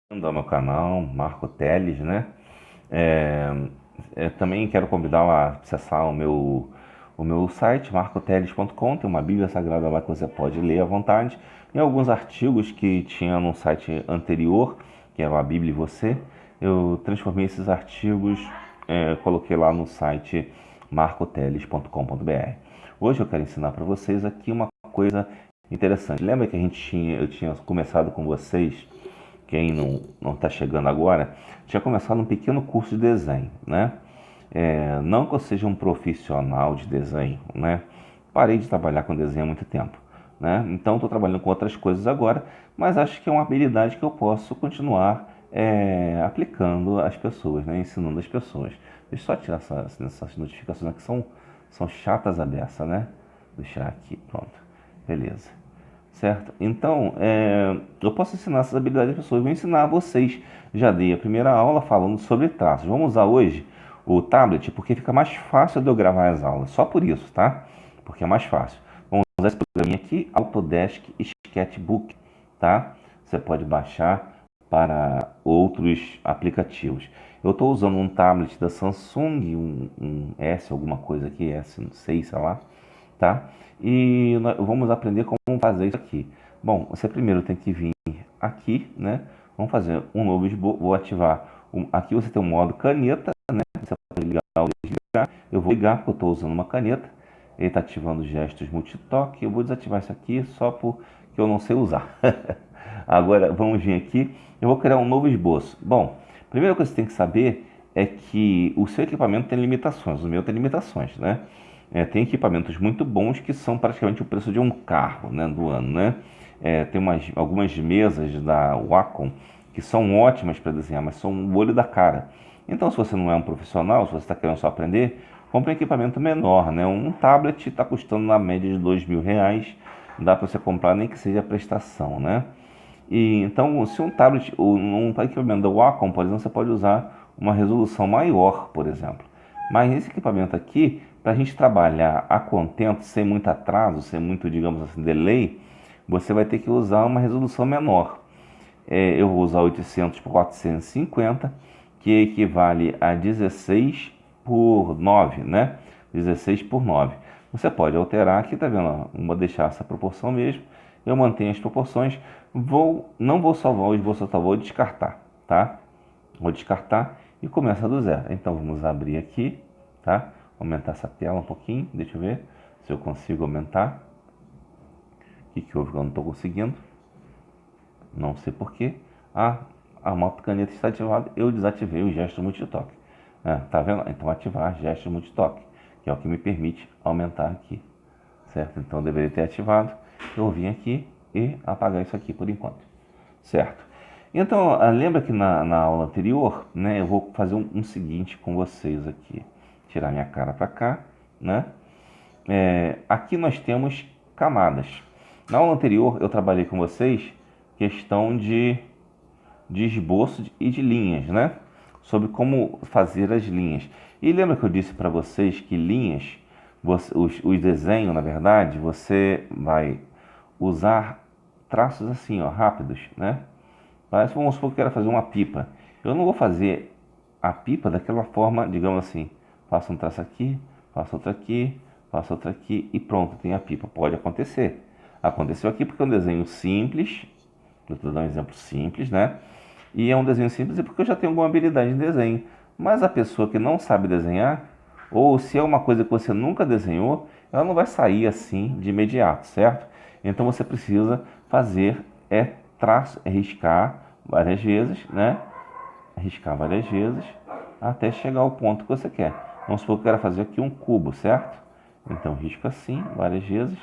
Ao meu canal, Marco Teles, né? É, eu também quero convidá-lo a acessar o meu site, marcoteles.com. Tem uma Bíblia Sagrada lá que você pode ler à vontade. E alguns artigos que tinha no site anterior, que era a Bíblia e Você, eu transformei esses artigos, coloquei lá no site marcoteles.com.br. Hoje eu quero ensinar para vocês aqui uma coisa interessante. Lembra que eu tinha começado com vocês, quem não está chegando agora, tinha começado um pequeno curso de desenho, né? Não que eu seja um profissional de desenho, né? Parei de trabalhar com desenho há muito tempo, né? Então estou trabalhando com outras coisas agora, mas acho que é uma habilidade que eu posso continuar aplicando às pessoas, né? Ensinando as pessoas. Deixa eu só tirar essas notificações que são chatas a beça, né? Deixar aqui, pronto. Beleza. Certo? Então, eu posso ensinar essas habilidades às pessoas. Vou ensinar a vocês. Já dei a primeira aula falando sobre traços. Vamos usar hoje o tablet porque fica mais fácil de eu gravar as aulas. Só por isso, tá? Porque é mais fácil. Vamos usar esse programinha aqui, Autodesk Sketchbook, tá? Você pode baixar para outros aplicativos. Eu estou usando um tablet da Samsung, um S, alguma coisa aqui, S6, sei lá, tá? E nós vamos aprender como fazer isso aqui. Bom, você primeiro tem que vir aqui, né? Vamos fazer um novo esboço. Vou ativar. Aqui você tem um modo caneta, né? Você pode ligar ou desligar. Eu vou ligar porque eu estou usando uma caneta. Ele está ativando gestos multitoque. Eu vou desativar isso aqui só porque eu não sei usar. Agora vamos vir aqui. Eu vou criar um novo esboço. Bom, a primeira coisa que você tem que saber é que o seu equipamento tem limitações. O meu tem limitações, né? Tem equipamentos muito bons que são praticamente o preço de um carro, né, do ano, né? Tem algumas mesas da Wacom que são ótimas para desenhar, mas são o olho da cara. Então, se você não é um profissional, se você está querendo só aprender, compre um equipamento menor, né? Um tablet está custando na média de R$ 2.000. Dá para você comprar nem que seja a prestação, né? E então, se um tablet ou um equipamento da Wacom, por exemplo, você pode usar uma resolução maior, por exemplo. Mas nesse equipamento aqui, para a gente trabalhar a contento, sem muito atraso, sem muito, digamos assim, delay, você vai ter que usar uma resolução menor. Eu vou usar 800 por 450, que equivale a 16 por 9, né? 16 por 9. Você pode alterar aqui, tá vendo? Vou deixar essa proporção mesmo. Eu mantenho as proporções. Não vou salvar o esboço, só vou descartar, tá? Vou descartar e começa do zero. Então vamos abrir aqui, tá? Aumentar essa tela um pouquinho, deixa eu ver se eu consigo aumentar. O que houve que eu não estou conseguindo? Não sei porquê. A moto caneta está ativada. Eu desativei o gesto multitoque. Tá vendo? Então ativar gesto multitoque, que é o que me permite aumentar aqui. Certo? Então eu deveria ter ativado. Eu vim aqui e apagar isso aqui por enquanto. Certo? Então, lembra que na aula anterior, né, eu vou fazer um seguinte com vocês aqui. Tirar minha cara para cá, né? Aqui nós temos camadas. Na aula anterior eu trabalhei com vocês questão de esboço e de linhas, né? Sobre como fazer as linhas. E lembra que eu disse para vocês que linhas, os desenhos, na verdade, você vai usar traços assim, ó, rápidos, né? Mas vamos supor que eu quero fazer uma pipa. Eu não vou fazer a pipa daquela forma, digamos assim, faço um traço aqui, faço outro aqui, faço outro aqui e pronto, tem a pipa. Pode acontecer. Aconteceu aqui porque é um desenho simples, eu estou dando um exemplo simples, né? E é um desenho simples porque eu já tenho alguma habilidade em desenho. Mas a pessoa que não sabe desenhar, ou se é uma coisa que você nunca desenhou, ela não vai sair assim de imediato, certo? Então você precisa fazer traço, riscar várias vezes, né? Riscar várias vezes até chegar ao ponto que você quer. Vamos supor que eu quero fazer aqui um cubo, certo? Então risco assim várias vezes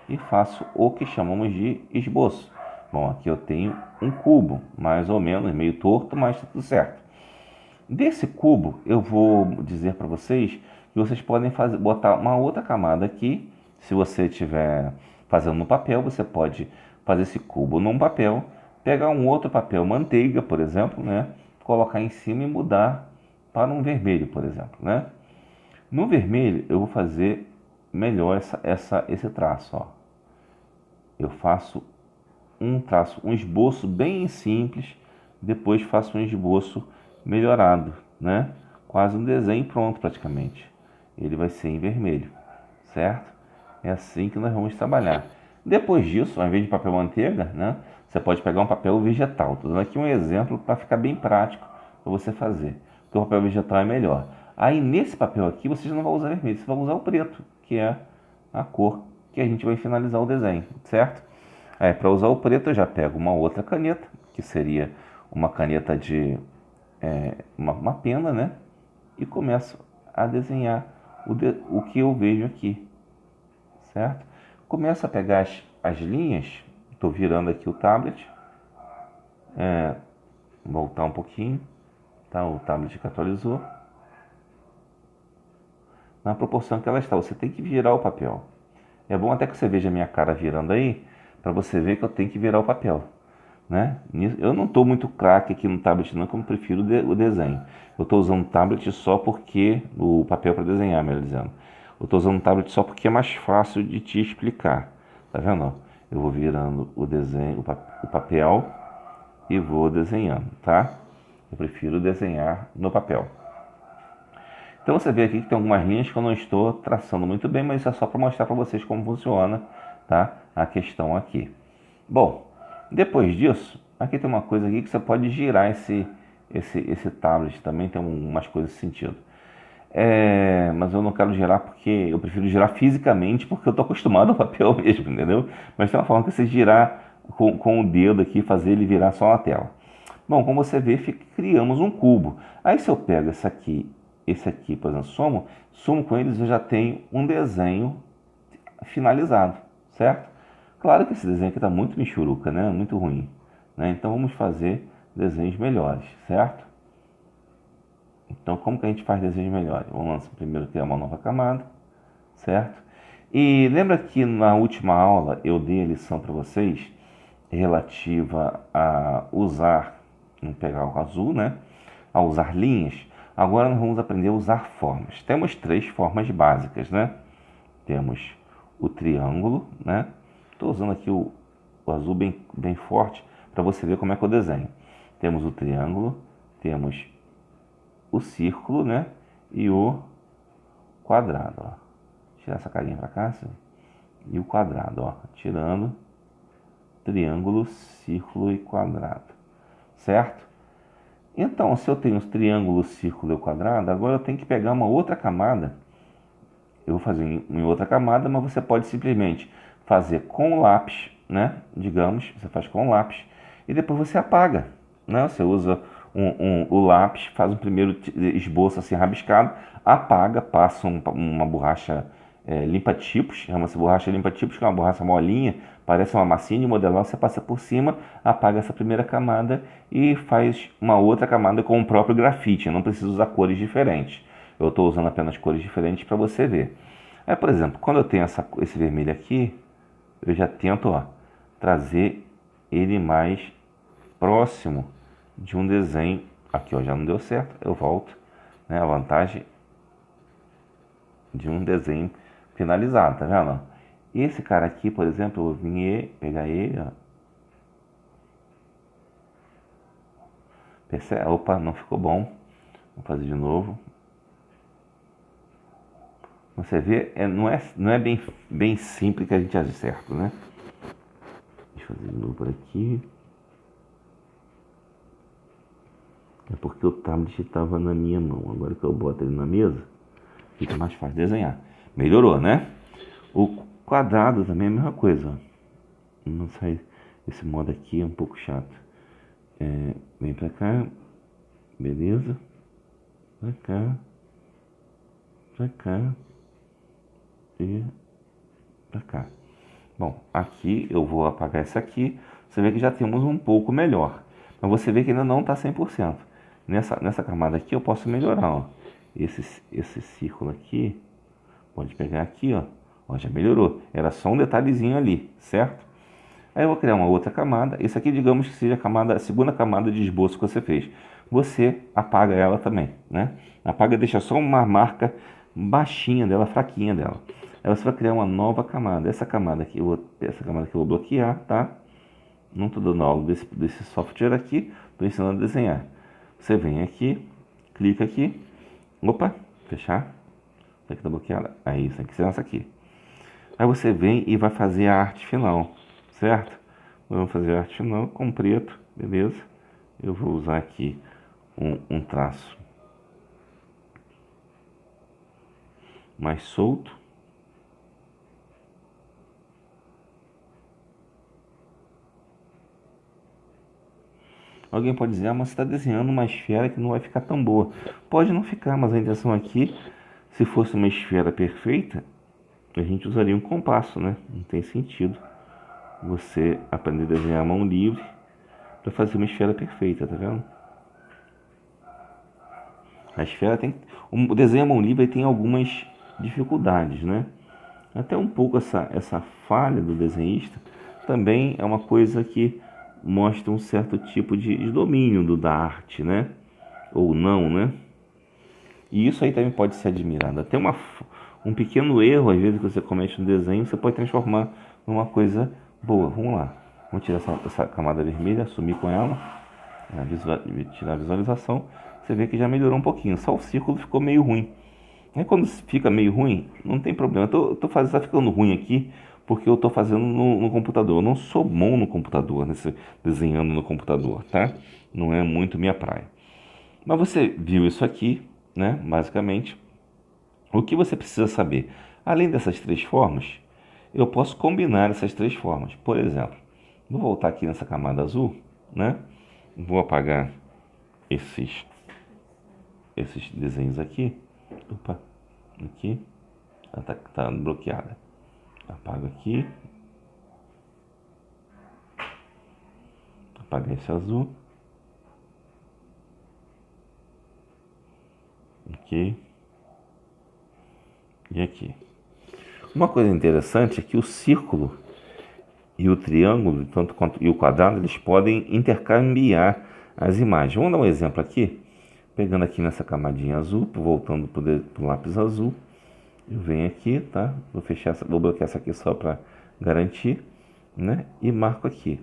e faço o que chamamos de esboço. Bom, aqui eu tenho um cubo, mais ou menos, meio torto, mas tá tudo certo. Desse cubo, eu vou dizer para vocês que vocês podem botar uma outra camada aqui. Se você estiver fazendo no papel, você pode fazer esse cubo num papel, pegar um outro papel manteiga, por exemplo, né? Colocar em cima e mudar para um vermelho, por exemplo, né? No vermelho, eu vou fazer melhor esse traço, ó. Eu faço um traço, um esboço bem simples, depois faço um esboço melhorado, né? Quase um desenho pronto praticamente. Ele vai ser em vermelho, certo? É assim que nós vamos trabalhar. Depois disso, ao invés de papel manteiga, né? Você pode pegar um papel vegetal. Estou dando aqui um exemplo para ficar bem prático para você fazer. Porque o papel vegetal é melhor. Aí nesse papel aqui vocês não vão usar vermelho, você vai usar o preto, que é a cor que a gente vai finalizar o desenho, certo? Aí para usar o preto eu já pego uma outra caneta, que seria uma caneta de uma pena, né? E começo a desenhar o que eu vejo aqui, certo? Começo a pegar as linhas, estou virando aqui o tablet, voltar um pouquinho, tá? O tablet que atualizou, na proporção que ela está. Você tem que virar o papel. É bom até que você veja a minha cara virando aí, para você ver que eu tenho que virar o papel, né? Eu não estou muito craque aqui no tablet não, como prefiro o desenho. Eu estou usando o tablet só porque o papel para desenhar, melhor dizendo. Eu estou usando o tablet só porque é mais fácil de te explicar. Tá vendo? Eu vou virando o desenho, o papel e vou desenhando, tá? Eu prefiro desenhar no papel. Então você vê aqui que tem algumas linhas que eu não estou traçando muito bem, mas isso é só para mostrar para vocês como funciona, tá? A questão aqui. Bom, depois disso, aqui tem uma coisa aqui que você pode girar esse tablet, também tem umas coisas nesse sentido. Mas eu não quero girar porque eu prefiro girar fisicamente porque eu estou acostumado ao papel mesmo, entendeu? Mas tem uma forma que você girar com o dedo aqui, fazer ele virar só na tela. Bom, como você vê, criamos um cubo. Aí se eu pego esse aqui, por exemplo, somo com eles, eu já tenho um desenho finalizado, certo? Claro que esse desenho aqui está muito michuruca, né? Muito ruim, né? Então vamos fazer desenhos melhores, certo? Então como que a gente faz desenhos melhores? Vamos primeiro criar uma nova camada, certo? E lembra que na última aula eu dei a lição para vocês relativa a usar, vamos pegar o azul, né? A usar linhas. Agora nós vamos aprender a usar formas. Temos três formas básicas, né? Temos o triângulo, né? Estou usando aqui o azul bem forte para você ver como é que eu desenho. Temos o triângulo, temos o círculo, né? E o quadrado, ó. Tirar essa carinha para cá, assim. E o quadrado, ó. Tirando triângulo, círculo e quadrado, certo? Então, se eu tenho os triângulos, círculo e quadrado, agora eu tenho que pegar uma outra camada. Eu vou fazer em outra camada, mas você pode simplesmente fazer com o lápis, né? Digamos, você faz com o lápis e depois você apaga, né? Você usa o lápis, faz um primeiro esboço assim rabiscado, apaga, passa uma borracha limpa-tipos, chama-se borracha limpa-tipos, que é uma borracha molinha, parece uma massinha de modelar, você passa por cima, apaga essa primeira camada e faz uma outra camada com o próprio grafite, não precisa usar cores diferentes. Eu estou usando apenas cores diferentes para você ver. Aí, por exemplo, quando eu tenho esse vermelho aqui, eu já tento trazer ele mais próximo de um desenho. Aqui ó, já não deu certo, eu volto. Né, a vantagem de um desenho finalizado, tá vendo? Esse cara aqui, por exemplo, eu vim pegar ele, ó. Percebe? Opa, não ficou bom. Vou fazer de novo. Você vê, não é bem simples que a gente acerta, né? Deixa eu fazer de novo por aqui. É porque o tablet estava na minha mão. Agora que eu boto ele na mesa, fica mais fácil desenhar. Melhorou, né? O quadrado também é a mesma coisa. Não sei, esse modo aqui é um pouco chato. Vem pra cá. Beleza. Pra cá. Pra cá. E pra cá. Bom, aqui eu vou apagar essa aqui. Você vê que já temos um pouco melhor. Mas você vê que ainda não está 100%. Nessa camada aqui eu posso melhorar, ó. Esse círculo aqui, pode pegar aqui, ó. Ó, já melhorou. Era só um detalhezinho ali, certo? Aí eu vou criar uma outra camada. Esse aqui, digamos que seja a segunda camada de esboço que você fez. Você apaga ela também, né? Apaga e deixa só uma marca baixinha dela, fraquinha dela. Aí você vai criar uma nova camada. Essa camada aqui eu vou bloquear, tá? Não estou dando aula desse software aqui. Estou ensinando a desenhar. Você vem aqui, clica aqui, opa, fechar. Isso aqui está bloqueada. Aí, isso aqui, essa aqui. Aí você vem e vai fazer a arte final, certo? Vamos fazer a arte final com preto, beleza? Eu vou usar aqui um traço mais solto. Alguém pode dizer, mas você está desenhando uma esfera que não vai ficar tão boa. Pode não ficar, mas a intenção aqui, se fosse uma esfera perfeita, a gente usaria um compasso, né? Não tem sentido você aprender a desenhar a mão livre para fazer uma esfera perfeita, tá vendo? A esfera tem... O desenho à mão livre tem algumas dificuldades, né? Até um pouco essa falha do desenhista também é uma coisa que mostra um certo tipo de domínio da arte, né? Ou não, né? E isso aí também pode ser admirado. Até um pequeno erro, às vezes, que você comete no desenho, você pode transformar numa coisa boa. Vamos lá. Vamos tirar essa camada vermelha, sumir com ela, tirar a visualização. Você vê que já melhorou um pouquinho. Só o círculo ficou meio ruim. Aí quando fica meio ruim, não tem problema. Tá ficando ruim aqui porque eu estou fazendo no computador. Eu não sou bom no computador, desenhando no computador, tá? Não é muito minha praia. Mas você viu isso aqui, né? Basicamente, o que você precisa saber? Além dessas três formas, eu posso combinar essas três formas. Por exemplo, vou voltar aqui nessa camada azul, né? Vou apagar esses desenhos aqui. Opa, aqui. Tá bloqueada. Apago aqui. Apaga esse azul. Aqui. E aqui. Uma coisa interessante é que o círculo e o triângulo, tanto quanto e o quadrado, eles podem intercambiar as imagens. Vamos dar um exemplo aqui. Pegando aqui nessa camadinha azul, voltando pro lápis azul, eu venho aqui, tá? Vou bloquear essa aqui só para garantir, né? E marco aqui,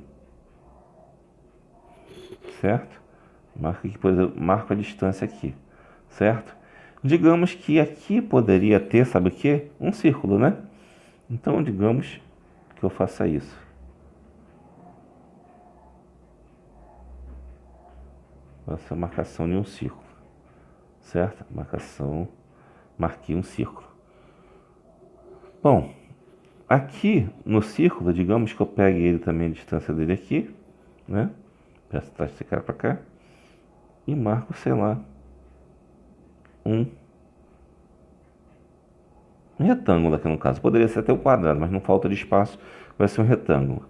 certo? Marco aqui, por exemplo, marco a distância aqui, certo? Digamos que aqui poderia ter, sabe o que? Um círculo, né? Então, digamos que eu faça isso. Faça a marcação de um círculo, certo? Marquei um círculo. Bom, aqui no círculo, digamos que eu pegue ele também, a distância dele aqui, né? Peço traço esse cara para cá e marco, sei lá, um retângulo aqui no caso. Poderia ser até um quadrado, mas não falta de espaço, vai ser um retângulo.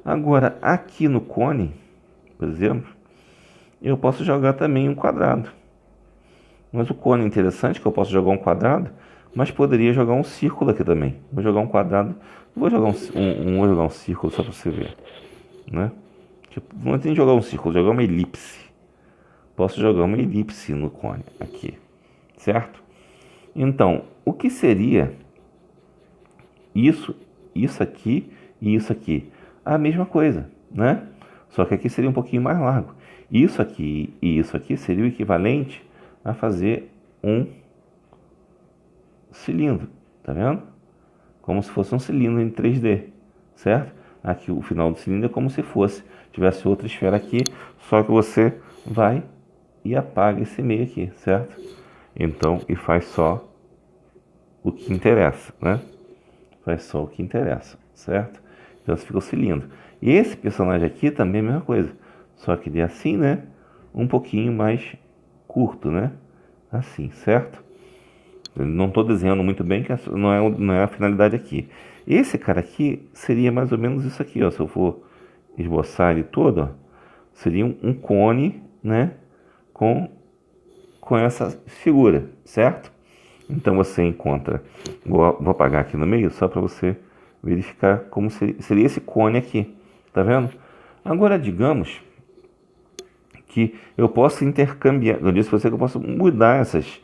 Agora, aqui no cone, por exemplo, eu posso jogar também um quadrado. Mas o cone é interessante que eu posso jogar um quadrado, mas poderia jogar um círculo aqui também. Vou jogar um quadrado, vou jogar vou jogar um círculo só para você ver, né? Tipo, não tem que jogar um círculo, jogar uma elipse. Posso jogar uma elipse no cone aqui, certo? Então, o que seria isso aqui e isso aqui? A mesma coisa, né? Só que aqui seria um pouquinho mais largo. Isso aqui e isso aqui seria o equivalente a fazer um cilindro, tá vendo? Como se fosse um cilindro em 3D, certo? Aqui o final do cilindro é como se tivesse outra esfera aqui, só que você vai e apaga esse meio aqui, certo? Então, e faz só o que interessa, né? Faz só o que interessa, certo? Então, fica o cilindro. E esse personagem aqui também é a mesma coisa, só que ele é assim, né? Um pouquinho mais curto, né? Assim, certo? Eu não estou desenhando muito bem, que não é a finalidade aqui. Esse cara aqui seria mais ou menos isso aqui, ó. Se eu for esboçar ele todo, ó, seria um cone, né? Com essa figura, certo? Então você encontra, vou apagar aqui no meio só para você verificar como seria esse cone aqui, tá vendo? Agora digamos que eu posso intercambiar, eu disse para você que eu posso mudar essas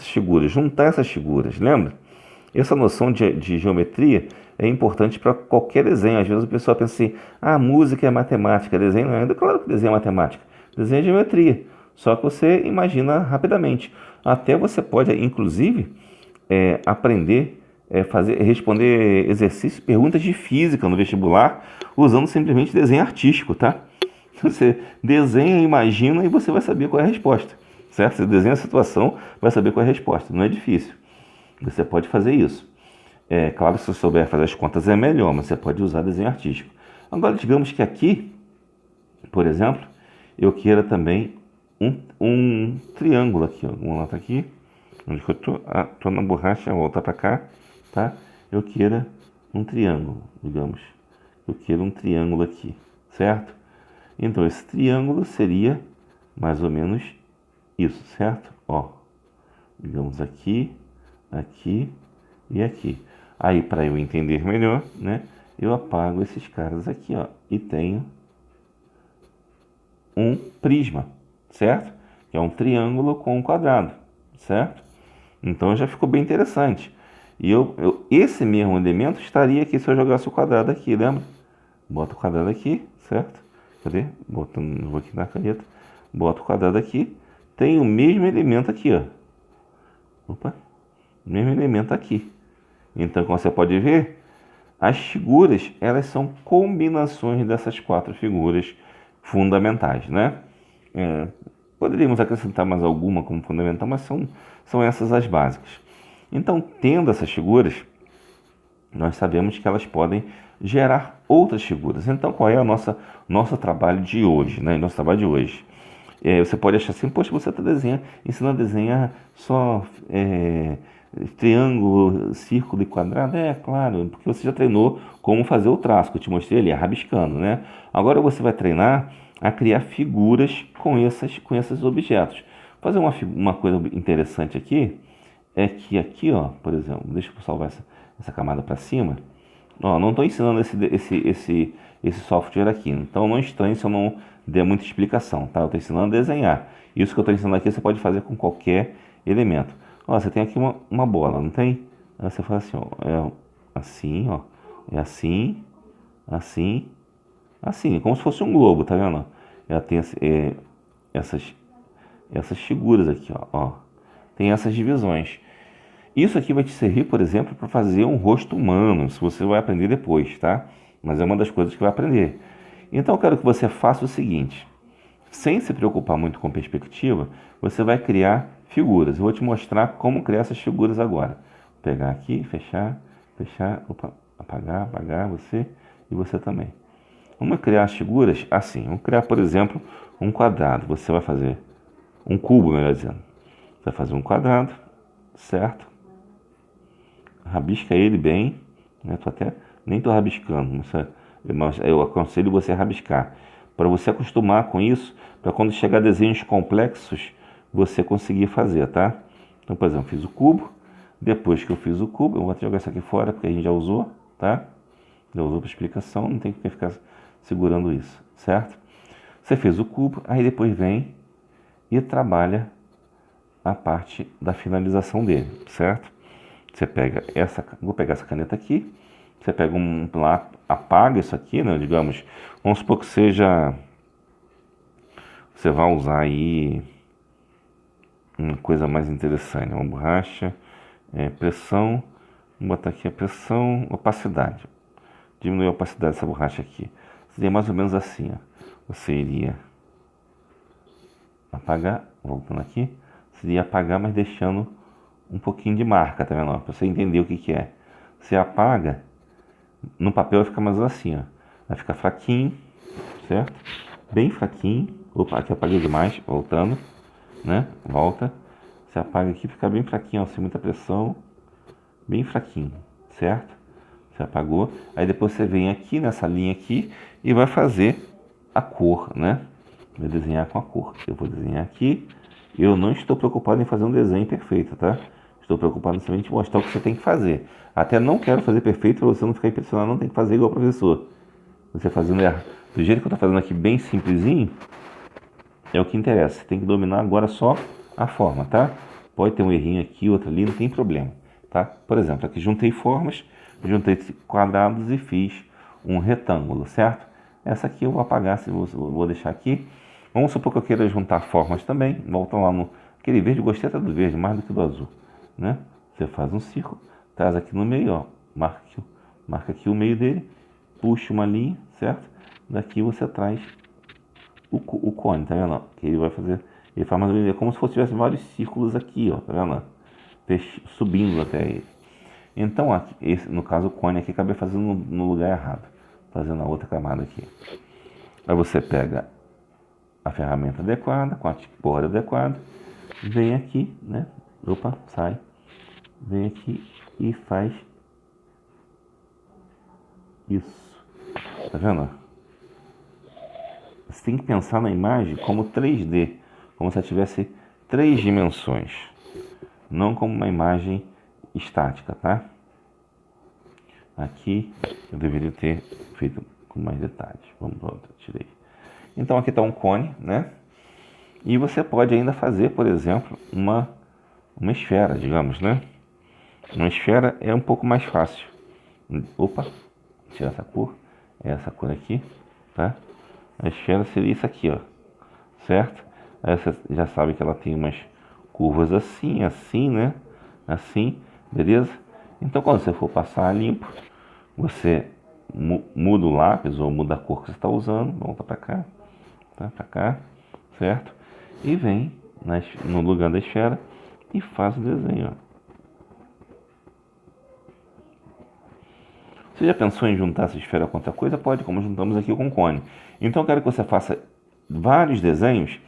figuras, juntar essas figuras, lembra? Essa noção de geometria é importante para qualquer desenho. Às vezes a pessoa pensa assim, música é matemática, desenho não é. Claro que desenho é matemática, desenha geometria. Só que você imagina rapidamente. Até você pode, inclusive, aprender, responder exercícios, perguntas de física no vestibular, usando simplesmente desenho artístico, tá? Você desenha, imagina e você vai saber qual é a resposta, certo? Você desenha a situação, vai saber qual é a resposta. Não é difícil. Você pode fazer isso. Claro, se você souber fazer as contas é melhor, mas você pode usar desenho artístico. Agora, digamos que aqui, por exemplo, eu queira também um triângulo aqui, ó. Vamos lá, tá aqui. Onde que eu tô? Ah, tô na borracha, vou voltar para cá, tá? Eu queira um triângulo, digamos. Eu queira um triângulo aqui, certo? Então, esse triângulo seria mais ou menos isso, certo? Ó, digamos aqui, aqui e aqui. Aí, para eu entender melhor, né? Eu apago esses caras aqui, ó, e tenho um prisma, certo? Que é um triângulo com um quadrado, certo? Então já ficou bem interessante. E esse mesmo elemento estaria aqui se eu jogasse o quadrado aqui, lembra? Bota o quadrado aqui, certo? Cadê? Botando, vou aqui na caneta. Bota o quadrado aqui. Tem o mesmo elemento aqui, ó. Opa, o mesmo elemento aqui. Então, como você pode ver, as figuras, elas são combinações dessas quatro figuras fundamentais, né? É, Poderíamos acrescentar mais alguma como fundamental, mas são essas as básicas. Então, tendo essas figuras, nós sabemos que elas podem gerar outras figuras. Então, qual é o nosso trabalho de hoje, né? Nosso trabalho de hoje. Você pode achar assim, poxa, você está ensinando a desenhar só triângulo, círculo e quadrado? É, claro, porque você já treinou como fazer o traço, que eu te mostrei ali, rabiscando, né? Agora você vai treinar a criar figuras com esses objetos. Fazer uma coisa interessante aqui é que aqui, ó, por exemplo, deixa eu salvar essa camada para cima. Ó, não estou ensinando esse software aqui, então não estranhe se eu não der muita explicação, tá? Eu estou ensinando a desenhar. Isso que eu estou ensinando aqui você pode fazer com qualquer elemento. Ó, você tem aqui uma bola, não tem? Aí você faz assim, ó, assim, ó, é assim, assim, assim, como se fosse um globo, tá vendo? Ela tem essas, essas figuras aqui, ó. Tem essas divisões. Isso aqui vai te servir, por exemplo, para fazer um rosto humano. Se você vai aprender depois, tá? Mas é uma das coisas que vai aprender. Então eu quero que você faça o seguinte: sem se preocupar muito com perspectiva, você vai criar figuras. Eu vou te mostrar como criar essas figuras agora. Vou pegar aqui, fechar, fechar, opa, apagar você e você também. Vamos criar as figuras assim. Vamos criar, por exemplo, um quadrado. Você vai fazer um cubo, melhor dizendo. Você vai fazer um quadrado, certo? Rabisca ele bem, né? Nem tô rabiscando, mas eu aconselho você a rabiscar, para você acostumar com isso, para quando chegar a desenhos complexos, você conseguir fazer, tá? Então, por exemplo, fiz o cubo, depois que eu fiz o cubo, eu vou até jogar isso aqui fora, porque a gente já usou, tá? Já usou para explicação, não tem que ficar segurando isso, certo? Você fez o cubo, aí depois vem e trabalha a parte da finalização dele, certo? Você pega vou pegar essa caneta aqui, você pega lá, apaga isso aqui, né? Digamos, vamos supor que você vai usar aí uma coisa mais interessante, uma borracha, pressão, vou botar aqui a pressão, opacidade, diminuir a opacidade dessa borracha aqui, seria mais ou menos assim, ó. Você iria apagar, voltando aqui, seria apagar, mas deixando um pouquinho de marca, tá vendo? Para você entender o que é. Você apaga, no papel vai ficar mais assim, ó. Vai ficar fraquinho, certo? Bem fraquinho. Opa, aqui eu apaguei demais, voltando, né? Volta. Você apaga aqui, fica bem fraquinho, ó, sem muita pressão. Bem fraquinho, certo? Você apagou. Aí depois você vem aqui nessa linha aqui e vai fazer a cor, né? Vai desenhar com a cor. Eu vou desenhar aqui. Eu não estou preocupado em fazer um desenho perfeito, tá? Estou preocupado somente em mostrar o que você tem que fazer. Até não quero fazer perfeito para você não ficar impressionado, não tem que fazer igual o professor. Você fazendo do jeito que eu estou fazendo aqui, bem simplesinho, é o que interessa. Você tem que dominar agora só a forma, tá? Pode ter um errinho aqui, outro ali, não tem problema, tá? Por exemplo, aqui juntei formas, juntei quadrados e fiz um retângulo, certo? Essa aqui eu vou apagar, vou deixar aqui. Vamos supor que eu queira juntar formas também. Volta lá no... Aquele verde, gostei até do verde, mais do que do azul, né? Você faz um círculo, traz aqui no meio, ó. Marca aqui o meio dele, puxa uma linha, certo? Daqui você traz o cone, tá vendo? Que ele vai fazer... Ele faz mais ou menos é como se fosse tivesse vários círculos aqui, ó, tá vendo? Subindo até ele. Então, aqui, no caso, o cone aqui acabei fazendo no lugar errado. Fazendo a outra camada aqui. Aí você pega a ferramenta adequada, com a borda adequada, vem aqui, né? Opa, sai. Vem aqui e faz isso. Tá vendo? Você tem que pensar na imagem como 3D, como se ela tivesse 3 dimensões, não como uma imagem estática, tá? Aqui eu deveria ter feito com mais detalhes. Vamos para outra, tirei. Então aqui está um cone, né? E você pode ainda fazer, por exemplo, uma esfera, digamos, né? Uma esfera é um pouco mais fácil. Opa, tirar essa cor aqui, tá? A esfera seria isso aqui, ó, certo? Aí você já sabe que ela tem umas curvas assim, assim, né? Assim, beleza? Então quando você for passar limpo, você muda o lápis ou muda a cor que você está usando, volta para cá, tá? Para cá, certo? E vem no lugar da esfera e faz o desenho, ó. Você já pensou em juntar essa esfera com outra coisa? Pode, como juntamos aqui com o cone. Então eu quero que você faça vários desenhos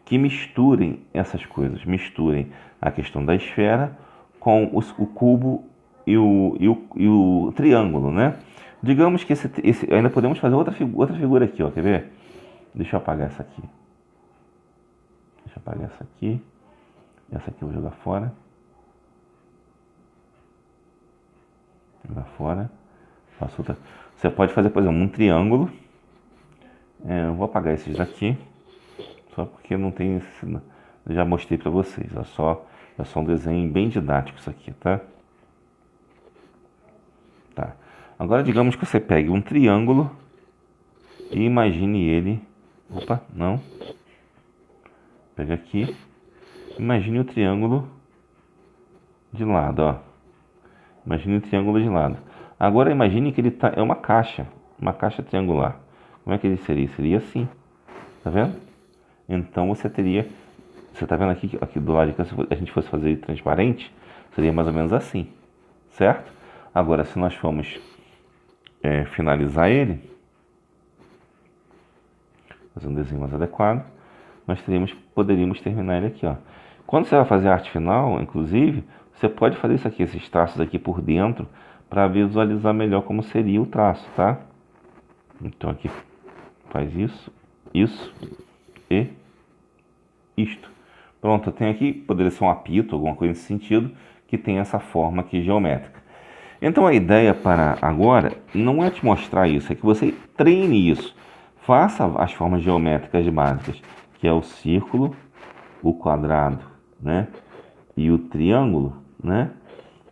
que misturem essas coisas. Misturem a questão da esfera com o cubo e o triângulo, né? Digamos que ainda podemos fazer outra figura aqui, ó. Quer ver? Deixa eu apagar essa aqui. Deixa eu apagar essa aqui. Essa aqui eu vou jogar fora. Jogar fora. Faço outra. Você pode fazer, por exemplo, um triângulo. Eu vou apagar esses daqui. Só porque não tem... Eu já mostrei pra vocês. É só um desenho bem didático isso aqui, tá? Tá. Agora digamos que você pegue um triângulo e imagine ele... Opa, não. Pega aqui. Imagine o triângulo de lado, ó. Imagine o triângulo de lado. Agora imagine que ele é uma caixa triangular. Como é que ele seria? Seria assim. Tá vendo? Então você teria... Você tá vendo aqui do lado de cá, se a gente fosse fazer ele transparente, seria mais ou menos assim. Certo? Agora, se nós formos finalizar ele, fazer um desenho mais adequado, nós poderíamos terminar ele aqui, ó. Quando você vai fazer a arte final, inclusive, você pode fazer isso aqui, esses traços aqui por dentro, para visualizar melhor como seria o traço, tá? Então aqui faz isso e isto. Pronto, eu tenho aqui, poderia ser um apito, alguma coisa nesse sentido, que tem essa forma aqui geométrica. Então a ideia para agora não é te mostrar isso, é que você treine isso. Faça as formas geométricas básicas, que é o círculo, o quadrado, né? E o triângulo, né?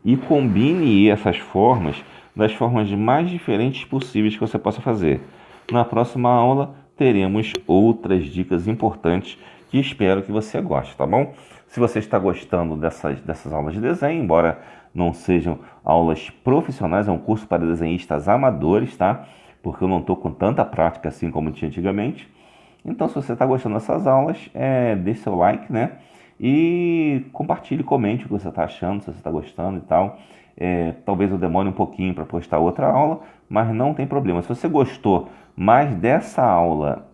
E combine essas formas das formas mais diferentes possíveis que você possa fazer. Na próxima aula teremos outras dicas importantes que espero que você goste, tá bom? Se você está gostando dessas aulas de desenho, embora não sejam aulas profissionais, é um curso para desenhistas amadores, tá? Porque eu não estou com tanta prática assim como tinha antigamente. Então, se você está gostando dessas aulas, deixe seu like, né? E compartilhe, comente o que você está achando, se você está gostando e tal. Talvez eu demore um pouquinho para postar outra aula, mas não tem problema. Se você gostou mais dessa aula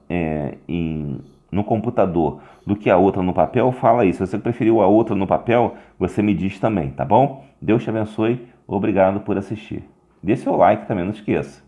no computador do que a outra no papel, fala aí. Se você preferiu a outra no papel, você me diz também, tá bom? Deus te abençoe. Obrigado por assistir. Dê seu like também, não esqueça.